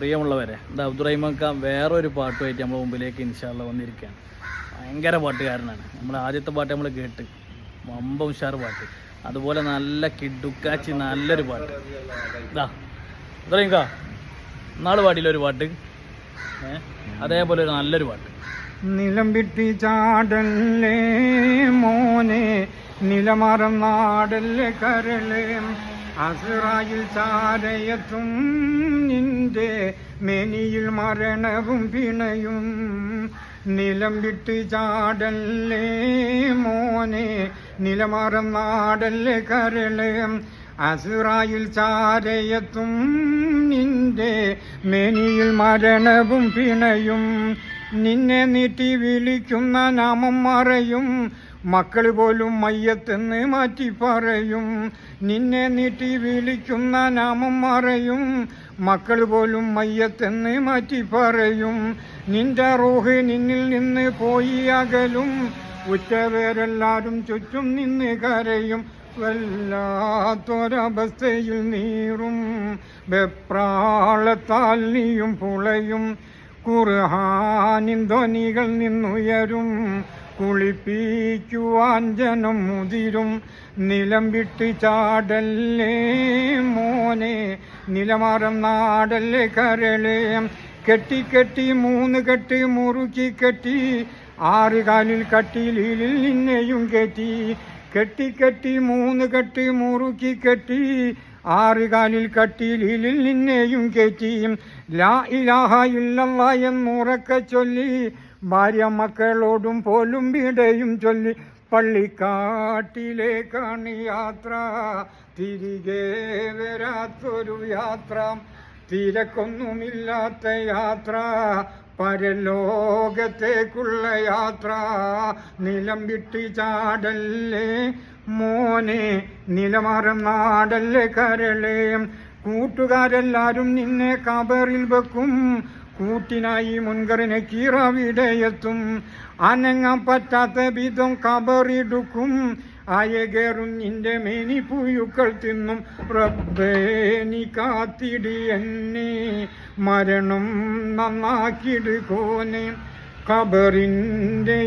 പ്രിയമുള്ളവരെ, ഇത് അബ്ദുറഹിമാൻക്ക വേറൊരു പാട്ടുമായിട്ട് നമ്മുടെ മുമ്പിലേക്ക് ഇൻഷാല്ല വന്നിരിക്കുകയാണ്. ഭയങ്കര പാട്ടുകാരനാണ്. നമ്മൾ ആദ്യത്തെ പാട്ട് നമ്മൾ കേട്ട് വമ്പ ഉഷാർ പാട്ട്, അതുപോലെ നല്ല കിഡുക്കാച്ചി നല്ലൊരു പാട്ട്. ഇതാ അബ്ദുറഹിമാൻക്ക നാള് പാടിയില്ലൊരു പാട്ട്, അതേപോലെ ഒരു നല്ലൊരു പാട്ട്. നിലം വിട്ടി ചാടല്ലേ മോനെ, നിലമറന്നാടല്ലേ കരളേ, അസ്റായിൽ ചാരയത്തും നിന്റെ മേനിയിൽ മരണവും പിണയും. നിലം വിട്ട് ചാടല്ലേ മോനെ, നിലമറന്നാടല്ലേ കരളേ, അസ്റായിൽ ചാരയത്തും നിന്റെ മേനിയിൽ മരണവും പിണയും. നിന്നെ നീട്ടി വിളിക്കുന്ന നാമം മറയും, മക്കൾ പോലും മയ്യത്തെന്ന് മാറ്റി പറയും. നിന്നെ നീട്ടി വിളിക്കുന്ന നാമം മറയും, മക്കൾ പോലും മയ്യത്തെന്ന് മാറ്റി പറയും. നിന്റെ റൂഹ് നിന്നിൽ നിന്ന് പോയി അകലും, ഉറ്റവരെല്ലാരും ചുറ്റും നിന്ന് കരയും. വല്ലാത്തൊരവസ്ഥയിൽ നീറും, വെപ്രാളത്താൽ നീയും പുളയും. ഖുർആനിൻ ധ്വനികൾ നിന്നുയരും, കുളിപ്പിക്കുവാൻ ജനം മുതിരും. നിലം വിട്ട് ചാടല്ലേ മോനെ, നിലമറന്നാടല്ലേ കരളേ, കെട്ടി കെട്ടി 3 കെട്ട് മുറുക്കി കെട്ടി, 6 കാലിൽ കട്ടിലിൽ നിന്നെയും കെട്ടി. കെട്ടി കെട്ടി 3 കെട്ട് മുറുക്കി കെട്ടി, 6 കാലിൽ കട്ടിലിൽ നിന്നെയും കയറ്റി. ലാ ഇലാഹ ഇല്ലല്ലാഹ് എന്നുറക്കെ ചൊല്ലി, ഭാര്യ മക്കളോടും പോലും വിടയും ചൊല്ലി. പള്ളിക്കാട്ടിലേക്കാണ് യാത്ര, തിരികെ വരാത്തൊരു യാത്ര, തിരക്കൊന്നുമില്ലാത്ത യാത്ര, പരലോകത്തേക്കുള്ള യാത്ര. നിലം വിട്ട് ചാടല്ലേ മോനെ, നിലമറന്നാടല്ലേ കരളേ, കൂട്ടുകാരെല്ലാരും നിന്നെ കബറിൽ വെക്കും, കൂട്ടിനായി മുൻകറിനെ കീറവിടെയെത്തും. അനങ്ങാൻ പറ്റാത്ത വിധം കബറിടുക്കും, അയകേറും നിന്റെ മേനി പുഴുക്കൾ തിന്നും. റബ്ബേ നീ കാത്തിടി എന്നെ, മരണം നന്നാക്കിടുകോനെ, കബറിൻ്റെ